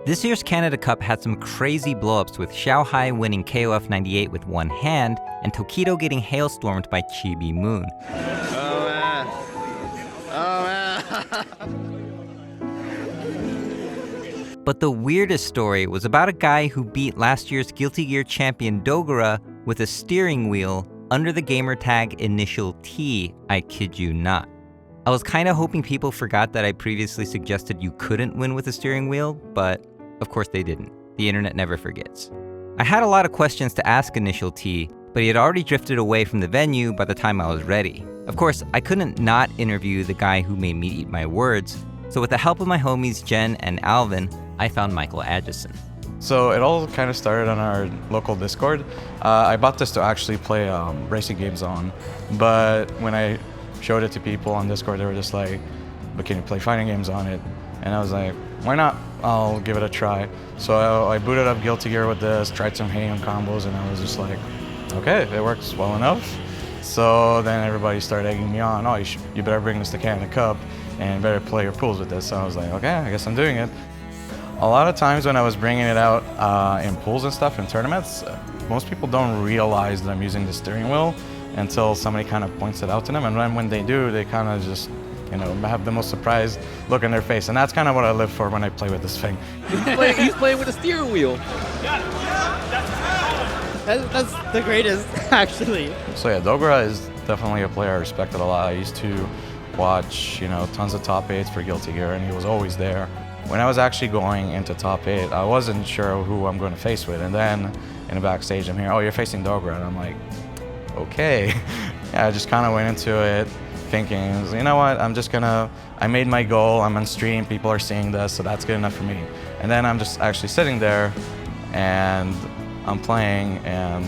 This year's Canada Cup had some crazy blowups, with Xiaohai winning KOF 98 with one hand, and Tokido getting hailstormed by Chibi Moon. Oh man. Oh man. But the weirdest story was about a guy who beat last year's Guilty Gear champion Dogura with a steering wheel under the gamer tag Initial T, I kid you not. I was kinda hoping people forgot that I previously suggested you couldn't win with a steering wheel, but of course they didn't. The internet never forgets. I had a lot of questions to ask Initial T, but he had already drifted away from the venue by the time I was ready. Of course, I couldn't not interview the guy who made me eat my words, so with the help of my homies Jen and Alvin, I found Michael Adjison. So it all kind of started on our local Discord. I bought this to actually play racing games on, but when I showed it to people on Discord, they were just like, but can you play fighting games on it? And I was like, why not? I'll give it a try. So I booted up Guilty Gear with this, tried some Heian combos, and I was just like, okay, it works well enough. So then everybody started egging me on, oh, you better bring this to Canada Cup and better play your pools with this. So I was like, okay, I guess I'm doing it. A lot of times when I was bringing it out in pools and stuff in tournaments, most people don't realize that I'm using the steering wheel until somebody kind of points it out to them. And then when they do, they kind of just, have the most surprised look on their face. And that's kind of what I live for when I play with this thing. He's playing with a steering wheel. That's the greatest, actually. So yeah, Dogura is definitely a player I respected a lot. I used to watch, tons of top 8s for Guilty Gear, and he was always there. When I was actually going into top 8, I wasn't sure who I'm going to face with. And then in the backstage, I'm hearing, oh, you're facing Dogura. And I'm like, okay. Yeah, I just kind of went into it thinking, you know what, I made my goal, I'm on stream, people are seeing this, so that's good enough for me. And then I'm just actually sitting there and I'm playing, and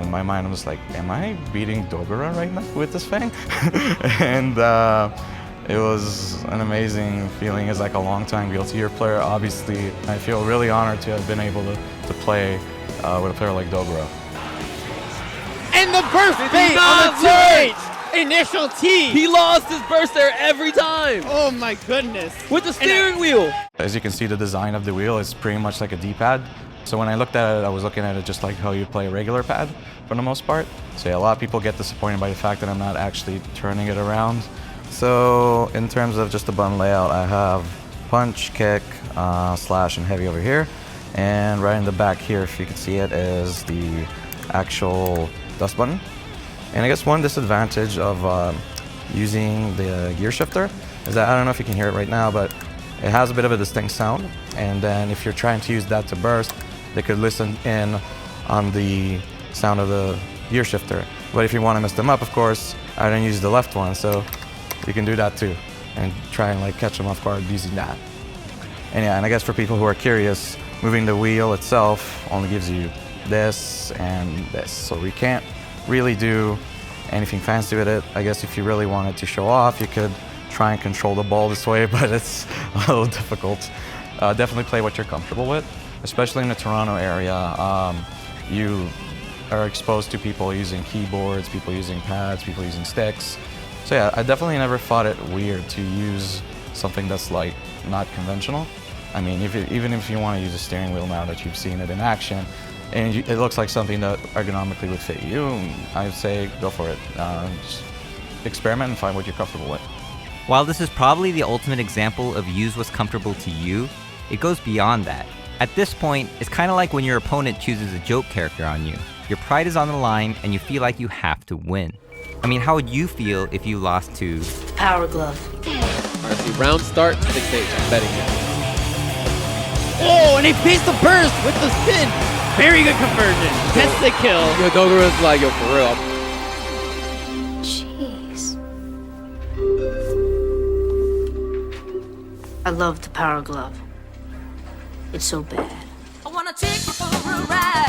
in my mind I'm just like, am I beating Dogura right now with this thing? And it was an amazing feeling as like a long-time Guilty Gear player. Obviously, I feel really honored to have been able to play with a player like Dogura. And the burst bait on the 2H! Initial T! He lost his burst there every time! Oh my goodness. With the steering wheel! As you can see, the design of the wheel is pretty much like a D-pad. So when I looked at it, I was looking at it just like how you play a regular pad for the most part. So yeah, a lot of people get disappointed by the fact that I'm not actually turning it around. So in terms of just the button layout, I have punch, kick, slash, and heavy over here. And right in the back here, if you can see it, is the actual dust button. And I guess one disadvantage of using the gear shifter is that, I don't know if you can hear it right now, but it has a bit of a distinct sound. And then if you're trying to use that to burst, they could listen in on the sound of the gear shifter. But if you want to mess them up, of course, I don't use the left one, so you can do that too and try and catch them off guard using that. And yeah, and I guess for people who are curious, moving the wheel itself only gives you this and this, so we can't really do anything fancy with it. I guess if you really wanted to show off, you could try and control the ball this way, but it's a little difficult. Definitely play what you're comfortable with, especially in the Toronto area. You are exposed to people using keyboards, people using pads, people using sticks. So yeah, I definitely never thought it weird to use something that's not conventional. I mean, even if you want to use a steering wheel now that you've seen it in action, and it looks like something that ergonomically would fit you, I would say go for it. Just experiment and find what you're comfortable with. While this is probably the ultimate example of use what's comfortable to you, it goes beyond that. At this point, it's kind of like when your opponent chooses a joke character on you. Your pride is on the line and you feel like you have to win. I mean, how would you feel if you lost to Power Glove? Alright, see, round start, 6H, I'm betting it. Oh, and he faced the burst with the spin. Very good conversion. Gets the kill. Yo, Dogura's like, yo, for real. Jeez. I love the Power Glove. It's so bad. I wanna take you for a ride.